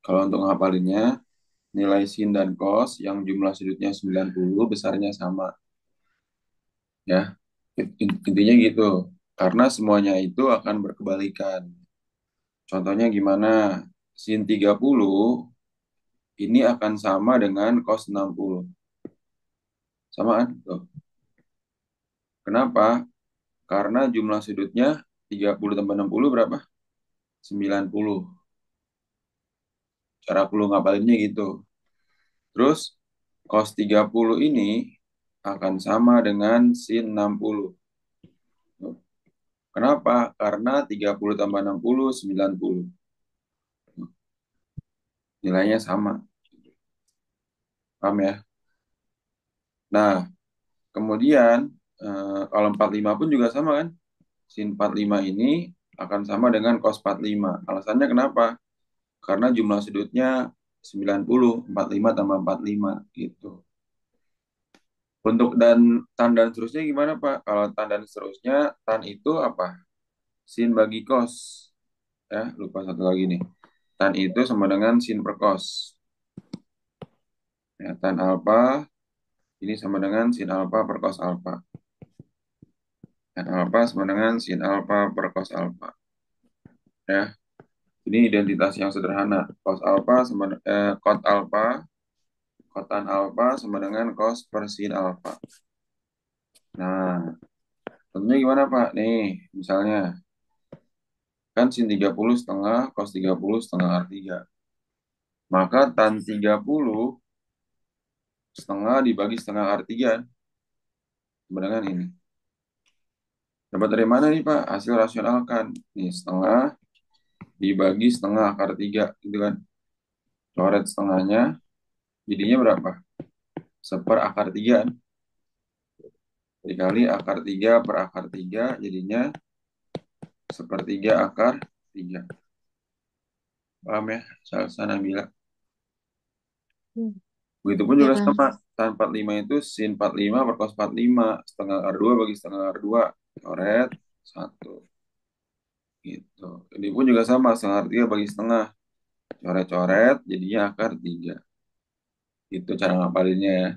Kalau untuk ngapalinnya, nilai sin dan cos yang jumlah sudutnya 90 besarnya sama. Ya, intinya gitu. Karena semuanya itu akan berkebalikan. Contohnya gimana? Sin 30 ini akan sama dengan cos 60. Samaan? Tuh. Kenapa? Karena jumlah sudutnya 30 tambah 60 berapa? 90. Cara perlu ngapalinnya gitu. Terus cos 30 ini akan sama dengan sin 60. Kenapa? Karena 30 tambah 60, 90. Nilainya sama. Paham ya? Nah, kemudian kalau 45 pun juga sama kan? Sin 45 ini akan sama dengan cos 45. Alasannya kenapa? Karena jumlah sudutnya 90, 45 tambah 45 gitu. Untuk tan dan seterusnya gimana Pak? Kalau tan dan seterusnya, tan itu apa? Sin bagi cos. Ya, lupa satu lagi nih. Tan itu sama dengan sin per cos. Ya, tan alfa ini sama dengan sin alfa per cos alfa. Tan alfa sama dengan sin alfa per cos alfa. Ya, ini identitas yang sederhana. Cos alfa sama cot alfa, kotan alfa sama dengan cos per sin alfa. Nah, tentunya gimana Pak? Nih, misalnya kan sin 30 setengah cos 30 setengah R3. Maka tan 30 setengah dibagi setengah R3 sama dengan ini. Dapat dari mana nih Pak? Hasil rasionalkan. Nih, setengah dibagi setengah akar 3 gitu kan. Coret setengahnya, jadinya berapa? Seper akar 3 kan? Dikali akar 3 per akar 3 jadinya sepertiga akar 3. Paham ya? Sana bilang. Hmm. Begitupun Ya, juga Bang. sama. Tan 45 itu sin 45 per cos 45. Setengah akar 2 bagi setengah akar 2. Coret 1. Gitu. Ini pun juga sama. Setengah akar 3 bagi setengah. Coret-coret jadinya akar 3. Itu cara ngapalinnya ya.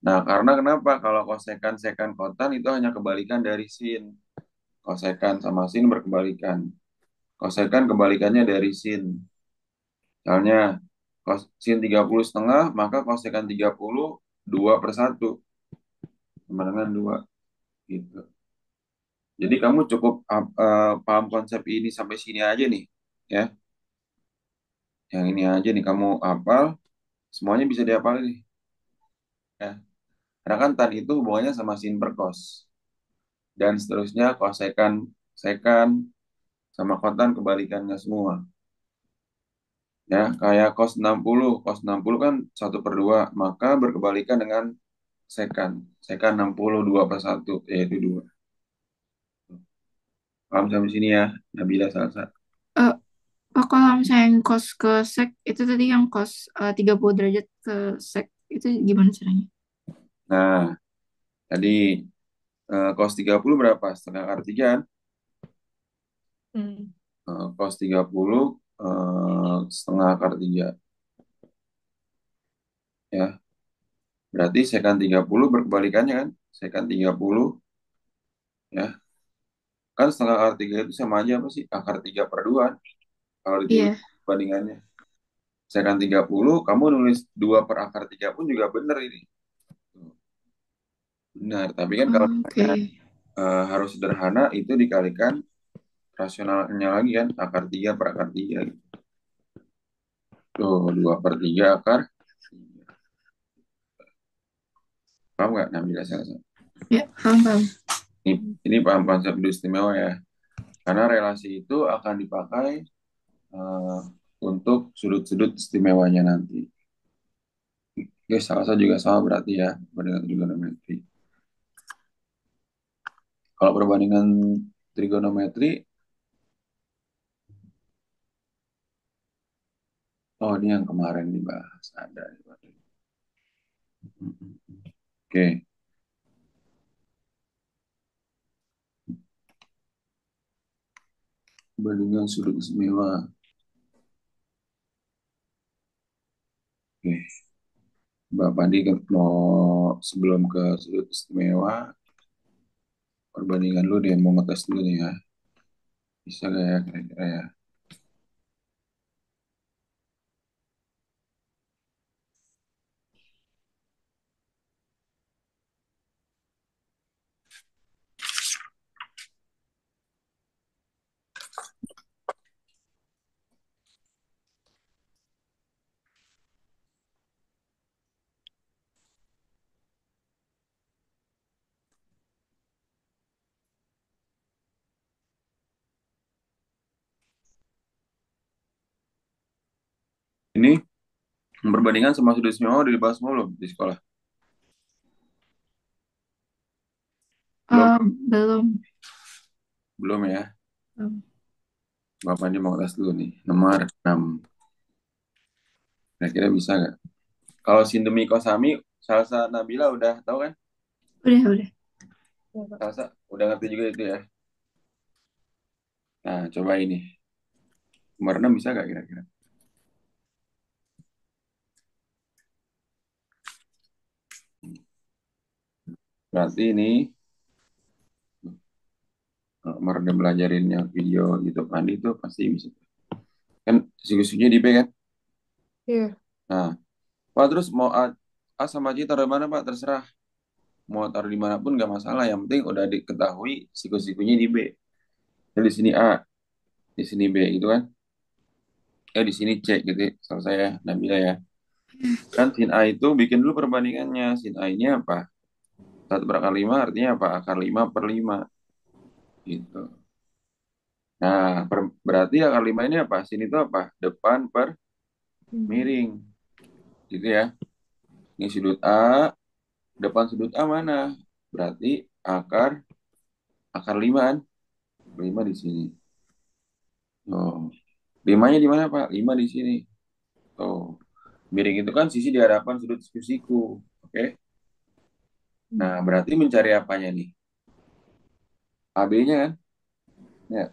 Nah, karena kenapa? Kalau kosekan, sekan, kotan itu hanya kebalikan dari sin. Kosekan sama sin berkebalikan. Kosekan kebalikannya dari sin. Misalnya, sin 30 setengah, maka kosekan 30 2 per 1. Sama dengan 2. Gitu. Jadi kamu cukup paham konsep ini sampai sini aja nih. Ya, yang ini aja nih kamu hafal, semuanya bisa dihafal nih. Ya. Karena kan tan itu hubungannya sama sin per cos. Dan seterusnya kosekan, sekan, sama kotan kebalikannya semua. Ya, kayak cos 60 kan 1/2, maka berkebalikan dengan sekan. Sekan 60 2 per 1, yaitu 2. Paham sampai sini ya, Nabila Salsa. Eh, oh, kalau misalnya yang cos ke sek, itu tadi yang cos 30 derajat ke sek, itu gimana caranya? Nah, tadi cos 30 berapa? Setengah akar 3 kan? Hmm. Cos 30 setengah akar 3. Ya, berarti sekan 30 berkebalikannya kan? Sekan 30 ya. Kan setengah akar 3 itu sama aja apa sih? Akar 3 per 2 kalau ditulis Iya. bandingannya. Sekan 30 kamu nulis 2 per akar 3 pun juga benar ini. Benar, tapi kan kalau Oh, misalnya, oke. harus sederhana itu dikalikan rasionalnya lagi kan, akar 3 per akar 3 gitu. Tuh, 2 per 3 akar 3. Paham nggak Nabila Salsa? Ya, paham, paham. Ini, ini paham konsep industri istimewa ya. Karena relasi itu akan dipakai eh, untuk sudut-sudut istimewanya nanti. Oke, Salsa juga sama berarti ya, perbandingan trigonometri. Kalau perbandingan trigonometri, oh ini yang kemarin dibahas ada. Oke, perbandingan sudut istimewa. Bapak di mau sebelum ke sudut istimewa, perbandingan lu deh mau ngetes dulu nih ya. Bisa gak ya kira-kira ya? Ini perbandingan sama sudut istimewa udah dibahas mulu di sekolah. Belum, Eh, belum. belum ya. Belum. Bapak ini mau tes dulu nih. Nomor 6. Kira-kira bisa nggak? Kalau Sindemi Kosami, Salsa Nabila udah tahu kan? Udah. Ya, Pak. Salsa udah ngerti juga itu ya. Nah, coba ini. Nomor 6 bisa nggak kira-kira? Berarti ini nomor udah belajarinnya video gitu kan itu pasti bisa. Kan siswa di B kan? Iya. Nah, Pak terus mau A sama C taruh di mana Pak? Terserah. Mau taruh dimanapun nggak masalah. Yang penting udah diketahui siku-sikunya di B. Jadi di sini A, di sini B gitu kan? Di sini C gitu. Salah saya Nabila ya. Kan sin A itu bikin dulu perbandingannya. Sin A ini apa? Satu per akar 5 artinya apa? Akar 5 per 5 gitu. Nah, berarti akar 5 ini apa? Sin itu apa? Depan per Hmm. miring. Gitu ya. Ini sudut A, depan sudut A mana? Berarti akar akar 5 kan? 5 di sini. Oh, limanya di mana Pak? 5 di sini. Oh, miring itu kan sisi di hadapan sudut siku. Oke. Nah, Hmm. berarti mencari apanya nih? AB-nya kan? Ya.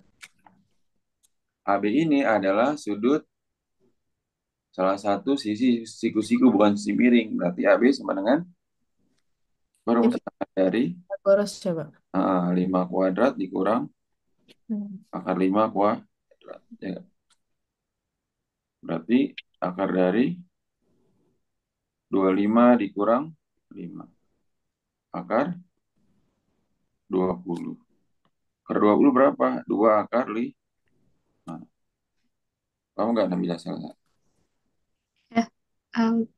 AB ini adalah sudut salah satu sisi siku-siku bukan sisi miring. Berarti AB sama dengan Itu perumus dari boros coba. 5 kuadrat dikurang Hmm. akar 5 kuadrat. Ya. Berarti akar dari 25 dikurang 5. Akar 20. Akar 20 berapa? 2 akar 5. Kamu nggak bisa salah. Ya. Um,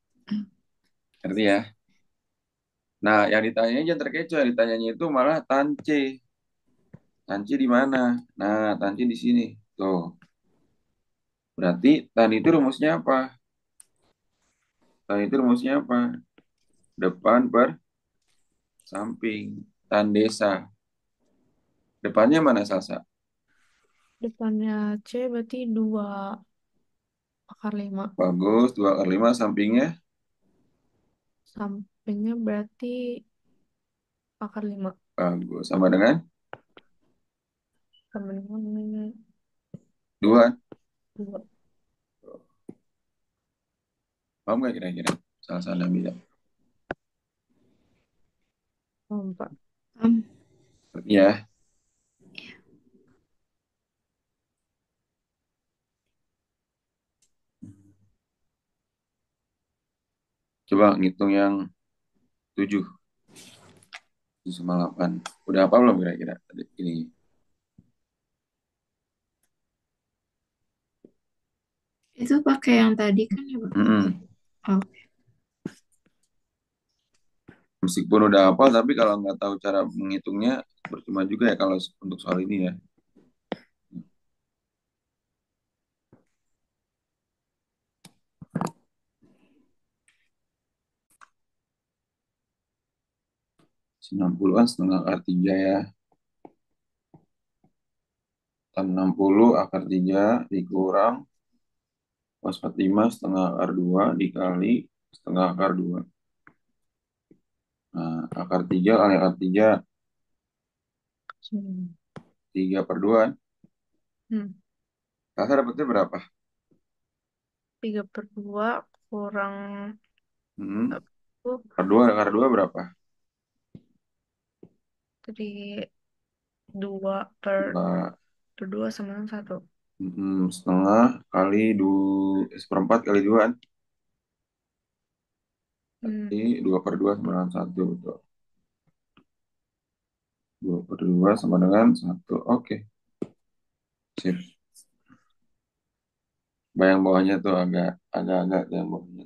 Ngerti ya? Nah, yang ditanyanya jangan terkecoh. Yang ditanyanya itu malah tance. Tance di mana? Nah, tance di sini. Tuh. Berarti tan itu rumusnya apa? Tan itu rumusnya apa? Depan per samping. Tan desa. Depannya mana Salsa? Depannya C berarti 2 akar 5. Bagus. 2 akar 5 sampingnya. Sampingnya berarti akar 5. Bagus. Sama dengan Sama dengan 2. 2. Paham nggak kira-kira? Salsa Nabila. Empat. um, Ya. Coba ngitung yang 7. 7 sama 8. Udah apa belum kira-kira? Tadi ini. itu pakai yang tadi kan ya, Bang? Mm-mm. Oh, Meskipun udah hafal, tapi kalau nggak tahu cara menghitungnya, percuma juga ya kalau untuk soal ini ya. 90-an setengah akar 3 ya. 60 akar 3 dikurang cos 45 setengah akar 2 dikali setengah akar 2. Nah, akar 3 kali akar 3, Hmm. 3 per 2. Hmm. Kakak dapetnya berapa? 3/2 kurang Hmm. Aku Akar dua berapa? dari 2 per Enggak. per 2 sama dengan 1. Setengah kali seperempat kali dua kan? Hmm. Berarti 2 per 2 sama dengan satu, betul. 2 per 2 sama dengan satu. Oke, sip. Bayang bawahnya tuh agak-agak yang bawahnya.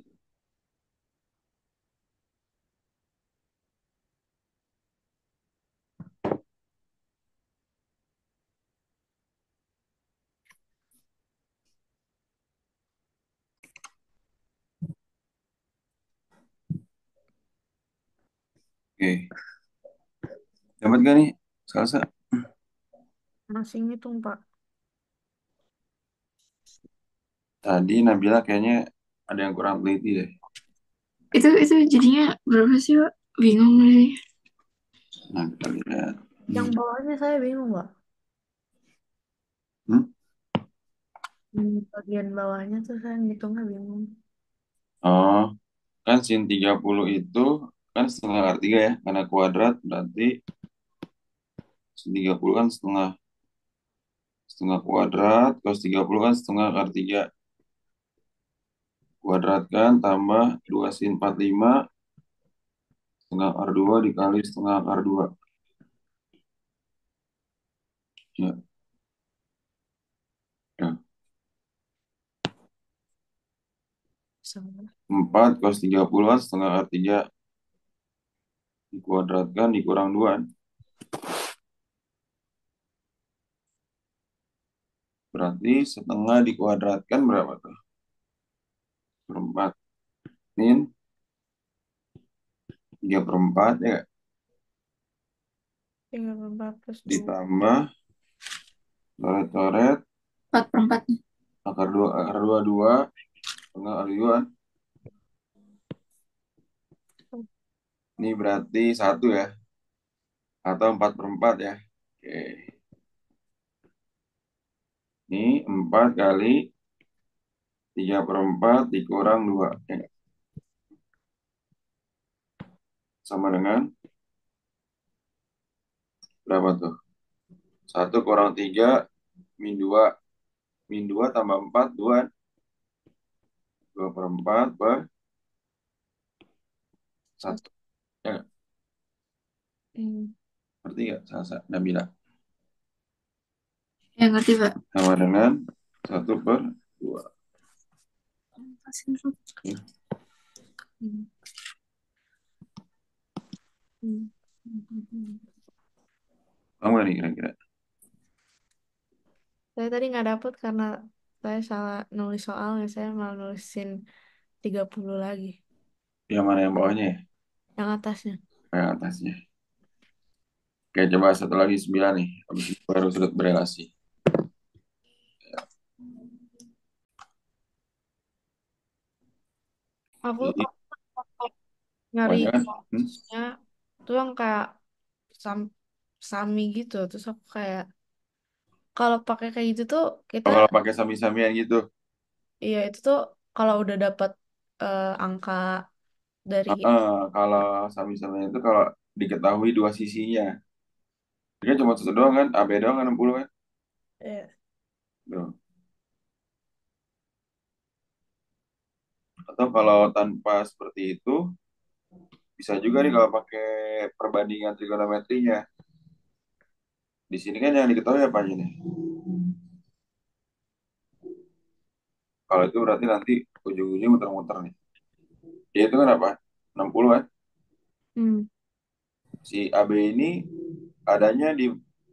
Oke, dapat gak nih? Salsa. Masih ngitung, Pak. Tadi Nabila kayaknya ada yang kurang teliti deh. Itu jadinya berapa sih, Pak? Bingung sih. Nah, kita lihat. Yang bawahnya saya bingung, Pak. Hmm? Bagian bawahnya tuh saya ngitungnya bingung. Oh, kan sin 30 itu kan setengah akar 3 ya. Karena kuadrat berarti sin 30 kan setengah setengah kuadrat. Cos 30 kan setengah akar 3. Kuadratkan tambah 2 sin 45 setengah akar 2 dikali setengah akar 2. Ya, ya. Sama. 4 cos 30 kan setengah akar 3 dikuadratkan dikurang 2. Berarti setengah dikuadratkan berapa tuh? Perempat. Min 3/4 ya. 3/4 plus 2. Ditambah coret-coret 4/4. akar 2 2 setengah kali 2. Ini berarti satu ya. Atau 4/4 ya. Oke. Ini 4 kali 3/4 dikurang 2. Ya, sama dengan berapa tuh? 1 kurang 3 min 2. Min 2 tambah 4 2. 2/4 per 1. Satu. Ya, Hmm. ngerti nggak? Nabila. Ya, ngerti, Pak. Sama dengan 1/2. Ya. Hmm. Hmm. Hmm. Kamu nih kira-kira. Saya tadi nggak dapet karena saya salah nulis soalnya. Saya malah nulisin 30 lagi. Yang mana yang bawahnya ya? Yang atasnya. Yang atasnya. Oke, coba satu lagi 9 nih. Habis itu baru sudut berelasi. Aku Jadi, nyari pokoknya kan. kasusnya tuh yang kayak sam sami gitu. Terus aku kayak kalau pakai kayak gitu tuh kita, Oh, kalau pakai sami-samian gitu. iya itu tuh kalau udah dapat angka dari, Kalau sami-samian itu kalau diketahui dua sisinya. Ini kan cuma satu doang kan? AB doang kan 60 kan? eh, Tuh. Atau kalau tanpa seperti itu, bisa juga nih kalau pakai perbandingan trigonometrinya. Di sini kan yang diketahui apa aja nih? Kalau itu berarti nanti ujung-ujungnya muter-muter nih. Ya itu kan apa? 60 kan? hmm, Si AB ini adanya di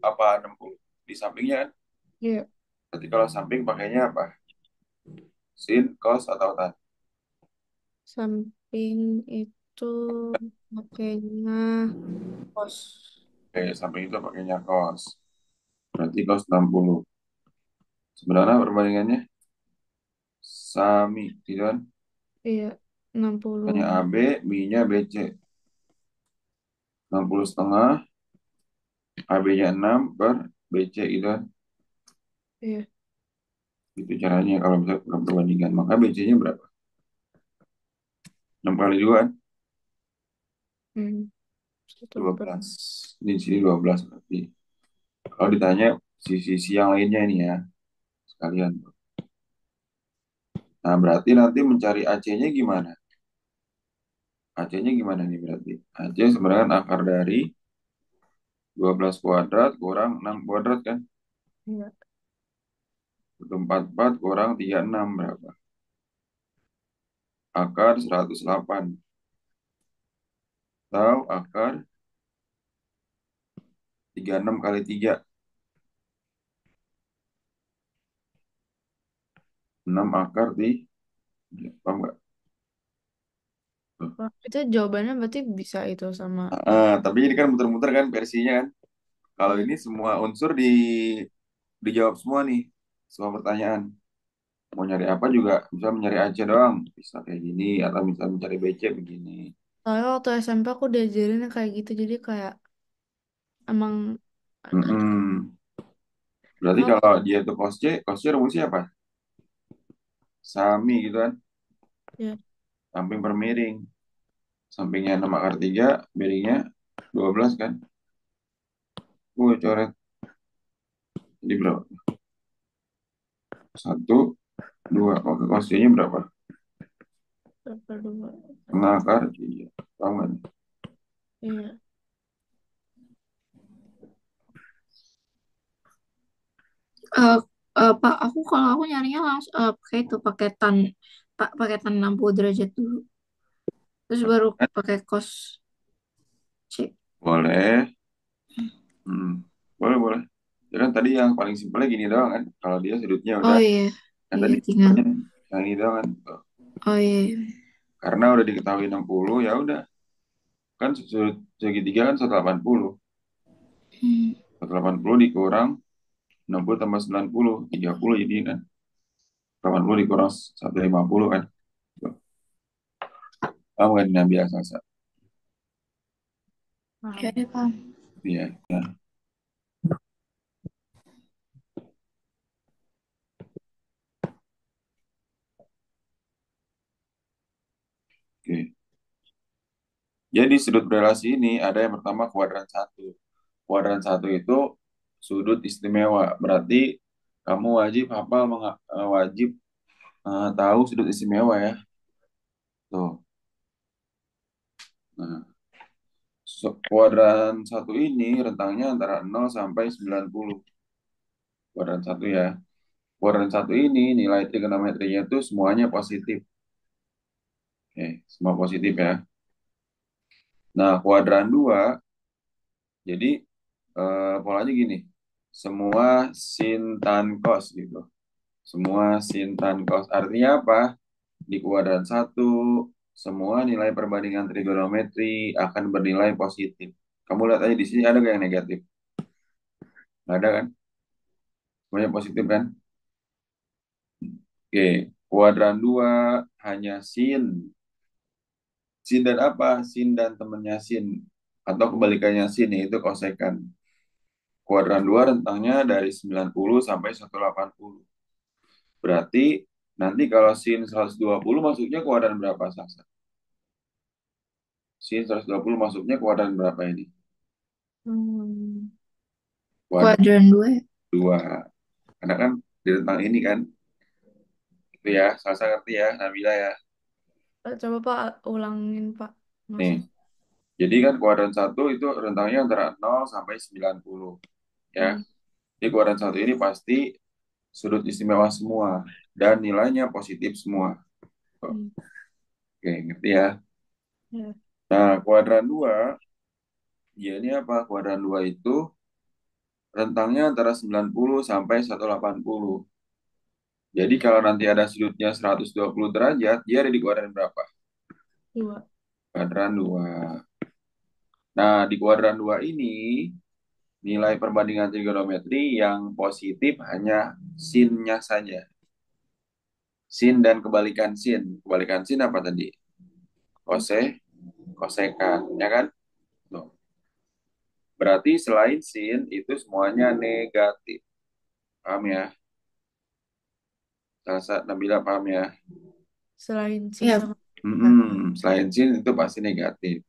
apa 60? Di sampingnya kan? iya, Berarti kalau samping pakainya apa? Sin, cos, atau tan? samping itu makanya pos. Oke, samping itu pakainya cos. Berarti cos 60. Sebenarnya perbandingannya sami, gitu kan? Iya, 60. Makanya AB, B-nya BC. 60 setengah, AB-nya 6 per BC gitu kan? Iya, Itu caranya kalau bisa perbandingan. Maka BC-nya berapa? 6 kali 2 kan? Hmm, satu per 12. Di sini 12 berarti. Kalau ditanya sisi yang lainnya ini ya, sekalian. Nah, berarti nanti mencari AC-nya gimana? AC-nya gimana nih berarti? AC sebenarnya kan akar dari 12 kuadrat kurang 6 kuadrat kan? iya. 144 kurang 36 berapa? Akar 108. Atau akar 36 kali 3. 6 akar di... Paham nggak? Tuh. Wah, itu jawabannya berarti bisa itu sama. Tapi ini kan muter-muter kan versinya kan? Kalau Iya. ini semua unsur dijawab semua nih. Semua pertanyaan. Mau nyari apa juga bisa mencari AC doang. Bisa kayak gini atau bisa mencari BC begini. Soalnya waktu SMP aku diajarin kayak gitu, jadi kayak emang Mm-mm. Berarti apa kalau dia itu cos C rumusnya apa? Sami gitu kan. ya? Samping per miring. Sampingnya 6 akar 3, miringnya 12 kan. Coret. Jadi berapa? Satu, dua. Oke, cos C-nya berapa? Berapa dua? Setengah akar 3. Tahu nggak nih? Iya. Eh, Pak, kalau aku nyarinya langsung pakai itu paketan 60 derajat dulu. Terus baru Eh, pakai cos C. boleh. Hmm. Boleh, boleh. Ya kan tadi yang paling simpelnya gini doang kan. Kalau dia sudutnya Oh udah, iya, yang iya tadi tinggal. yang ini doang kan. Tuh. Oh iya, iya. Karena udah diketahui 60 ya udah. Kan sudut segitiga kan 180. Hmm. 180 dikurang 60 tambah 90, 30 jadi kan. 80 dikurang 150 kan. Tuh. Paham kan? Nah, biasa. Ya, Paham. deh, paham. Iya. Ya. Oke. Jadi sudut berelasi ini ada yang pertama kuadran satu. Kuadran satu itu sudut istimewa. Berarti kamu wajib hafal, wajib tahu sudut istimewa ya. Tuh. Nah, kuadran satu ini rentangnya antara 0 sampai 90. Kuadran satu ya. Kuadran satu ini nilai trigonometrinya itu semuanya positif. Oke, semua positif ya. Nah, kuadran 2 jadi polanya gini. Semua sin tan cos gitu. Semua sin tan cos. Artinya apa? Di kuadran satu, semua nilai perbandingan trigonometri akan bernilai positif. Kamu lihat aja di sini ada nggak yang negatif? Nggak ada kan? Semuanya positif kan? Oke, kuadran 2 hanya sin. Sin dan apa? Sin dan temennya sin. Atau kebalikannya sin, yaitu kosekan. Kuadran 2 rentangnya dari 90 sampai 180. Berarti nanti kalau sin 120 masuknya kuadran berapa, Sasa? Sin 120 masuknya kuadran berapa ini? Hmm. Kuadran Kuadran 2 ya. 2. Karena kan di rentang ini kan, itu ya, Sasa ngerti ya, Nabila ya. Coba Pak ulangin Pak Nih, maksud. jadi kan kuadran satu itu rentangnya antara 0 sampai 90. Ya, Hmm. di kuadran satu ini pasti sudut istimewa semua dan nilainya positif semua. Hmm. Oke, ngerti ya. Ya. Nah, kuadran 2, ya ini apa? Kuadran 2 itu rentangnya antara 90 sampai 180. Jadi kalau nanti ada sudutnya 120 derajat, dia ada di kuadran berapa? Dua. Kuadran 2. Nah, di kuadran 2 ini nilai perbandingan trigonometri yang positif hanya sinnya saja. Sin dan kebalikan sin. Kebalikan sin apa tadi? Kos. Kose, kosekan, ya kan? Tuh. Berarti selain sin itu semuanya negatif. Paham ya? Nabila paham ya? Selain sin Ya, sama. Selain sin itu pasti negatif.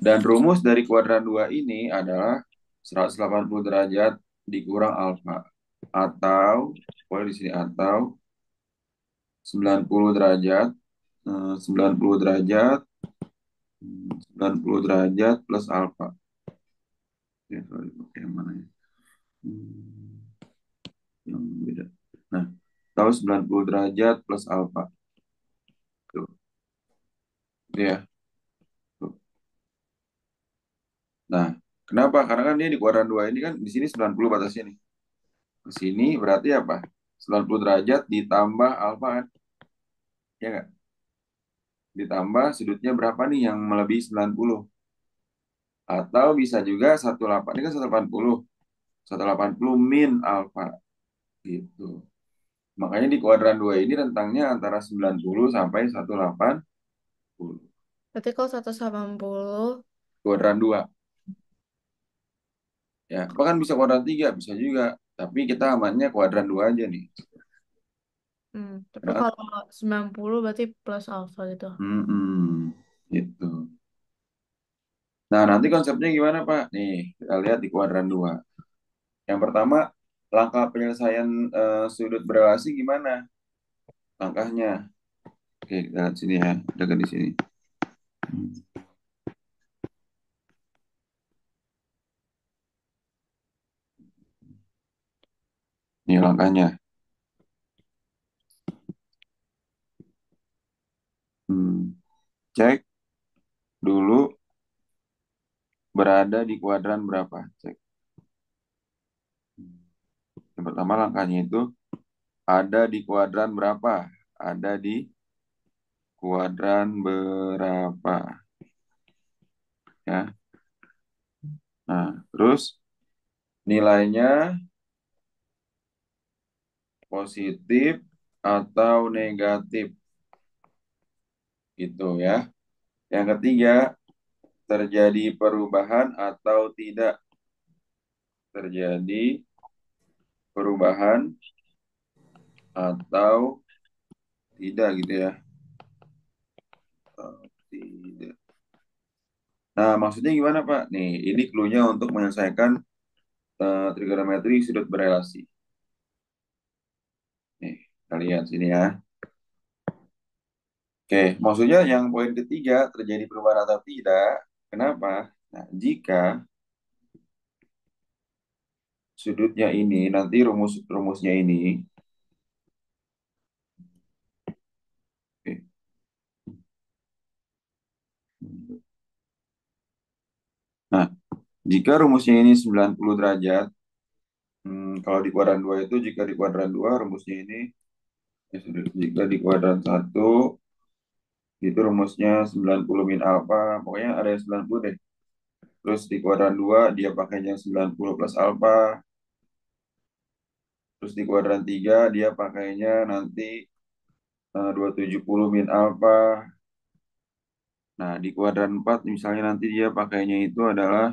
Dan rumus dari kuadran 2 ini adalah 180 derajat dikurang alfa. Atau, boleh di sini atau 90 derajat, 90 derajat, 90 derajat plus alfa. Ya, sorry, pakai yang mana ya? Hmm, yang beda. Nah, atau 90 derajat plus alfa. Tuh, gitu ya. Tuh. Nah, kenapa? Karena kan dia di kuadran 2 ini kan di sini 90 batasnya nih. Ke sini berarti apa? 90 derajat ditambah alfa kan? Ya nggak? Ditambah sudutnya berapa nih yang melebihi 90? Atau bisa juga 18, ini kan 180. 180 min alfa gitu. Makanya di kuadran 2 ini rentangnya antara 90 sampai 180. Berarti kalau 180, Kuadran 2 ya. Bahkan bisa kuadran 3 bisa juga. Tapi kita amannya kuadran 2 aja nih. tapi Karena kalau 90 berarti plus alfa gitu. gitu. Nah, nanti konsepnya gimana, Pak? Nih, kita lihat di kuadran 2. Yang pertama, langkah penyelesaian sudut berelasi gimana? Langkahnya. Oke, kita lihat sini ya. Dekat di sini. Hmm, Ini langkahnya. Cek dulu berada di kuadran berapa. Cek. Yang pertama langkahnya itu ada di kuadran berapa? Ada di kuadran berapa? Ya. Nah, terus nilainya positif atau negatif gitu ya. Yang ketiga, terjadi perubahan atau tidak terjadi perubahan atau tidak gitu ya. Atau tidak. Nah, maksudnya gimana, Pak? Nih, ini clue-nya untuk menyelesaikan trigonometri sudut berelasi. Nih, kita lihat sini ya. Oke, maksudnya yang poin ketiga terjadi perubahan atau tidak. Kenapa? Nah, jika sudutnya ini nanti rumusnya ini. Oke. Nah, jika rumusnya ini 90 derajat, kalau di kuadran 2 itu jika di kuadran 2 rumusnya ini ya sudah, jika di kuadran 1 itu rumusnya 90 min alfa, pokoknya ada yang 90 deh. Terus di kuadran 2 dia pakainya 90 plus alfa. Terus di kuadran 3 dia pakainya nanti 270 min alfa. Nah, di kuadran 4 misalnya nanti dia pakainya itu adalah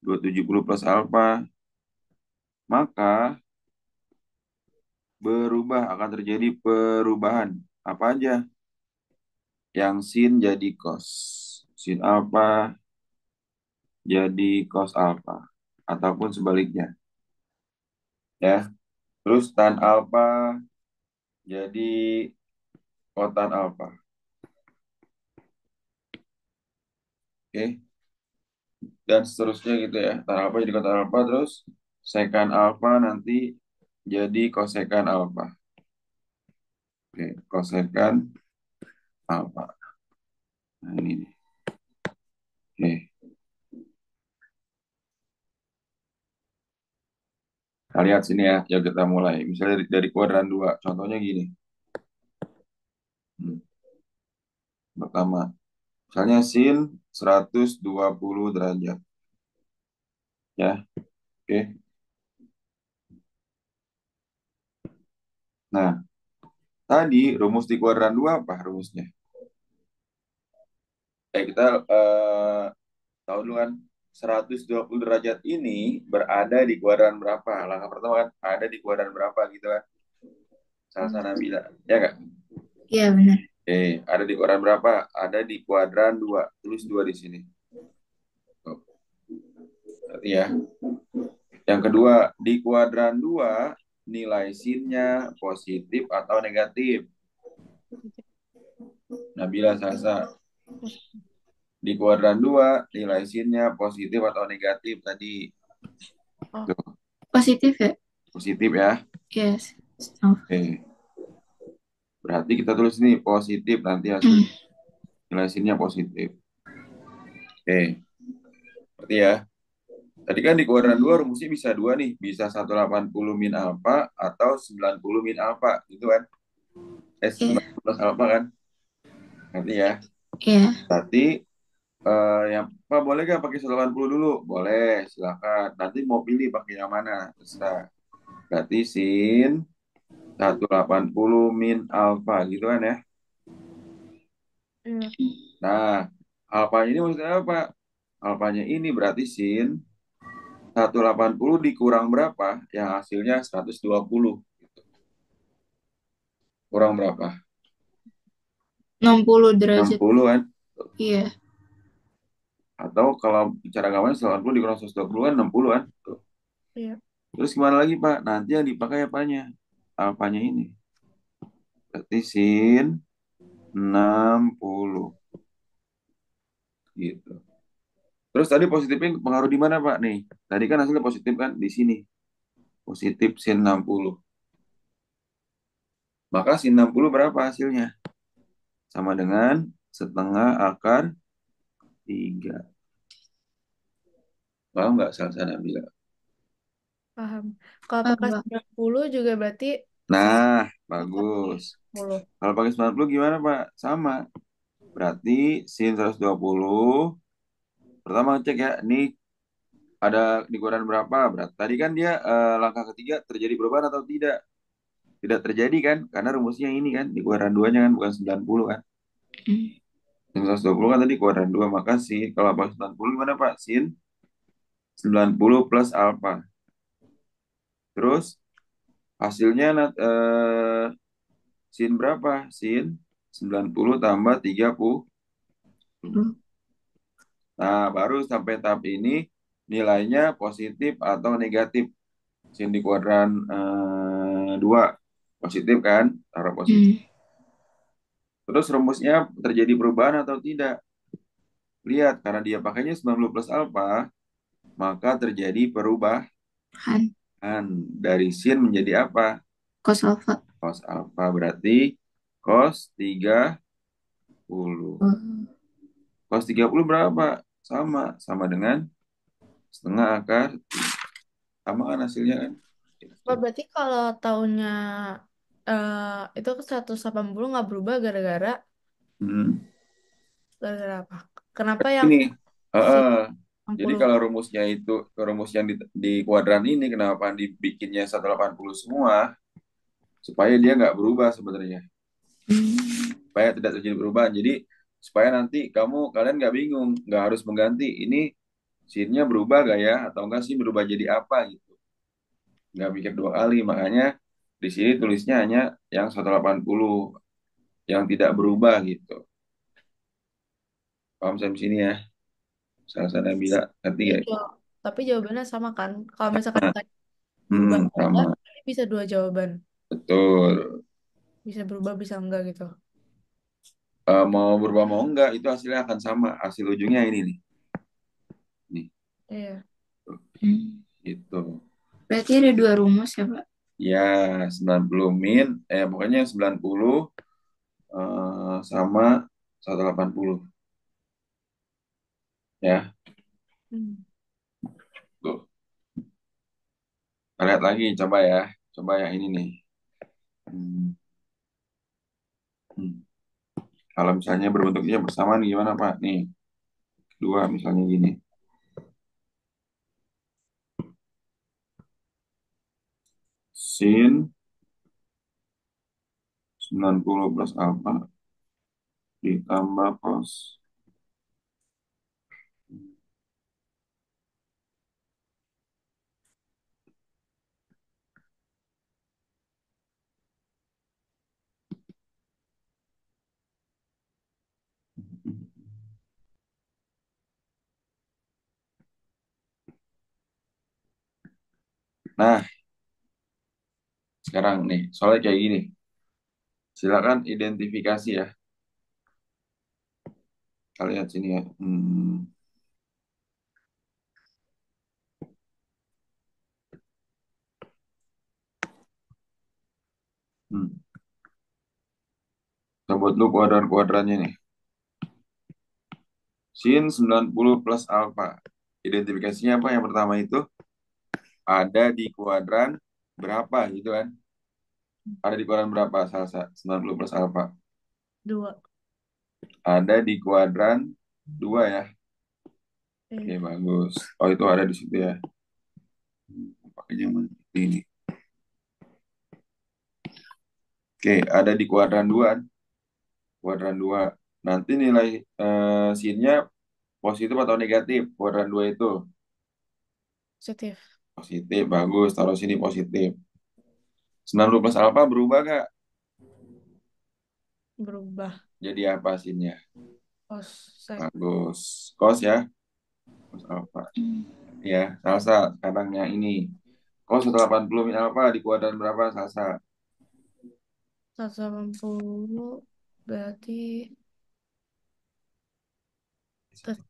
270 plus alfa. Maka akan terjadi perubahan. Apa aja? Yang sin jadi cos. Sin alfa jadi cos alfa. Ataupun sebaliknya. Ya. Terus tan alfa jadi kotan alfa. Oke. Dan seterusnya gitu ya. Tan alfa jadi kotan alfa. Terus sekan alfa nanti jadi kosekan alfa. Oke. Kosekan alfa. Nah ini nih. Oke. Kita lihat sini ya. Ya kita mulai. Misalnya dari kuadran 2. Contohnya gini. Hmm. Pertama. Misalnya sin 120 derajat. Ya, oke. Nah, tadi rumus di kuadran 2 apa rumusnya? Kita tahu dulu kan 120 derajat ini berada di kuadran berapa? Langkah pertama kan ada di kuadran berapa gitu kan? Salah Hmm. sana bila. Ya nggak? Iya benar. Ada di kuadran berapa? Ada di kuadran 2. Tulis 2 di sini. Tuh, berarti ya. Yang kedua, di kuadran 2 nilai sinnya positif atau negatif. Nabila Sasa. Di kuadran 2 nilai sinnya positif atau negatif tadi. Oh, Tuh, Positif ya? positif ya. Yes. Oh. Oke. Berarti kita tulis ini positif nanti hasilnya. Nilai sinnya positif. Oke. Berarti ya. Tadi kan di kuadran 2 rumusnya bisa dua nih. Bisa 180 min alfa atau 90 min alfa. Gitu kan. Iya. 90 plus alfa kan. Nanti ya. Iya. Berarti yang Pak boleh gak pakai 180 dulu? Boleh, silakan. Nanti mau pilih pakai yang mana? Terserah. Berarti sin 180 min alfa gitu kan ya. iya. Nah, alfanya ini maksudnya apa? Alfanya ini berarti sin 180 dikurang berapa? Yang hasilnya 120. Kurang berapa? 60 enam derajat. puluh kan? Iya. Atau kalau bicara gampangnya 180 dikurang 120 kan 60 kan? Tuh. Iya. Terus gimana lagi Pak? Nanti yang dipakai apanya? Alfanya ini. Berarti sin 60 gitu. Terus tadi positifnya pengaruh di mana Pak? Nih, tadi kan hasilnya positif kan di sini. Positif sin 60. Maka sin 60 berapa hasilnya? Sama dengan setengah akar 3. Paham nggak Salsa Nabila? Paham. Kalau Paham, pakai Bang. 90 juga berarti sisa Nah, bagus. 10. Kalau pakai 90 gimana Pak? Sama. Berarti sin 120. Pertama cek ya, ini ada di kuadran berapa? Berarti tadi kan dia langkah ketiga terjadi perubahan atau tidak? Tidak terjadi kan? Karena rumusnya ini kan di kuadran 2-nya kan bukan 90 kan. Hmm. Sin 120 kan tadi kuadran 2 maka sin kalau pakai 90 gimana Pak? Sin 90 plus alfa. Terus hasilnya sin berapa? Sin 90 tambah 30. Hmm. Nah, baru sampai tahap ini nilainya positif atau negatif. Sin di kuadran 2 positif kan? Taruh positif. Hmm. Terus rumusnya terjadi perubahan atau tidak? Lihat, karena dia pakainya 90 plus alfa, maka terjadi perubahan Han. dari sin menjadi apa? Cos alpha. Cos alfa berarti cos 30. Oh. Cos 30 berapa? Sama dengan setengah akar. Sama kan hasilnya kan? Gitu. Oh, berarti kalau tahunnya eh itu ke 180 nggak berubah Hmm. gara-gara apa? Kenapa yang Ini, si eh, jadi 60? kalau rumusnya itu, rumus yang di kuadran ini, kenapa dibikinnya 180 semua? Supaya dia nggak berubah sebenarnya. Hmm. Supaya tidak terjadi perubahan. Jadi, supaya nanti kalian nggak bingung, nggak harus mengganti. Ini sinnya berubah gak ya? Atau enggak sih berubah jadi apa gitu. Nggak mikir dua kali. Makanya di sini tulisnya hanya yang 180 yang tidak berubah gitu. Paham sampai sini ya? Salah satu yang bilang, ngerti Tapi, ya? tapi jawabannya sama kan? Kalau misalkan Nah, tadi berubah atau enggak, sama. ini bisa dua jawaban. Betul. Bisa berubah, bisa enggak gitu. Mau berubah mau enggak, itu hasilnya akan sama. Hasil ujungnya ini nih. Nih, Iya. tuh, Hmm. gitu. Berarti ada dua rumus ya, Pak? Ya, 90 min, pokoknya 90 sama 180. Ya, Hmm. tuh. Kita lihat lagi, coba ya. Coba yang ini nih. Hmm, hmm. Kalau misalnya berbentuknya bersamaan gimana Pak? Nih, dua misalnya gini. Sin 90 plus alfa ditambah cos. Nah, sekarang nih, soalnya kayak gini. Silakan identifikasi ya. Kita lihat sini ya. Hmm. Kita buat dulu kuadran-kuadrannya nih. Sin 90 plus alfa. Identifikasinya apa? Yang pertama itu ada di kuadran berapa gitu kan? Ada di kuadran berapa salsa 90 plus alfa? 2. Ada di kuadran 2 ya. Oke, Eh, bagus. Oh, itu ada di situ ya. Pakainya mana? Ini. Oke, ada di kuadran 2. Kuadran 2. Nanti nilai sinnya positif atau negatif? Kuadran 2 itu positif. positif. Bagus, taruh sini positif. 90 plus alfa berubah gak? Berubah. Jadi apa sinnya? Kosek. Bagus. Cos ya. Cos alfa. Ya, salsa. Sekarang yang ini. Cos 180 min alfa di kuadran berapa salsa? 180 berarti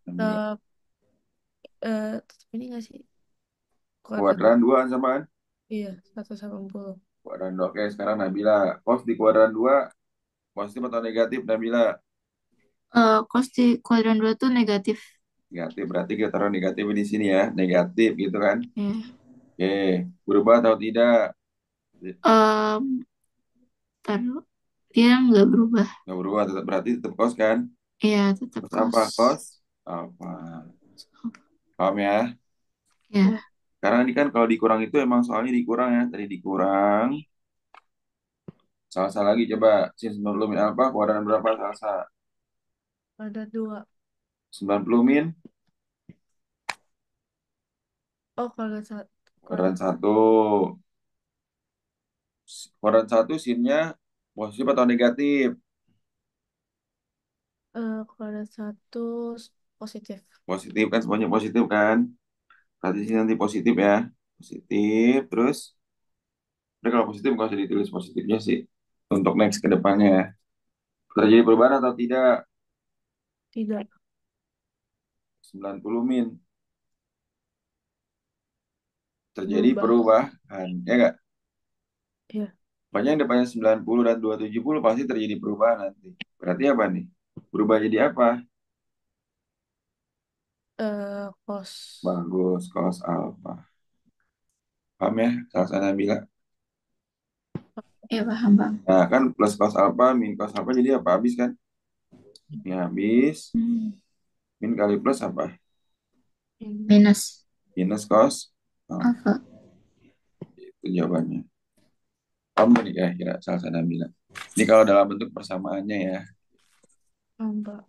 Nabila. tetap tetap ini nggak sih? Kuadrat. Kuadran 2 samaan. Iya, 180. Kuadran 2. Oke, sekarang Nabila. Cos di kuadran 2 positif atau negatif Nabila? Cos di kuadran 2 tuh negatif. Negatif. Berarti kita taruh negatif di sini ya. Negatif gitu kan. Ya. Oke. Berubah atau tidak? Em, taruh. Dia nggak berubah. Nggak berubah. Tetap, berarti tetap cos kan? Iya, tetap Cos cos. apa? Cos apa? Paham ya? Ya. Karena ini kan kalau dikurang itu emang soalnya dikurang ya. Tadi dikurang. Salsa lagi coba. Sin 90 min alfa kuadran berapa salsa? Ada 2. 90 min Oh, kuadrat satu. kuadran Kuadrat, satu. Kuadran satu sinnya positif atau negatif? kuadrat satu positif. Positif kan semuanya positif kan? Berarti sini nanti positif ya. Positif. Terus, udah kalau positif nggak usah ditulis positifnya sih. Untuk next ke depannya. Terjadi perubahan atau tidak? Tidak 90 min. Terjadi berubah. perubahan. Ya nggak? Iya. Pokoknya yang depannya 90 dan 270 pasti terjadi perubahan nanti. Berarti apa nih? Berubah jadi apa? Kos. Bagus, cos alpha. Paham ya? Salah sana bilang. Ya, paham bang. Nah, kan plus cos alpha, min cos alpha jadi apa? Habis kan? Ini habis. Hmm. Min kali plus apa? Ini. Minus Minus cos alpha. alpha. Itu jawabannya. Paham nih ya, kira salah sana bilang. Ini kalau dalam bentuk persamaannya ya. Mbak.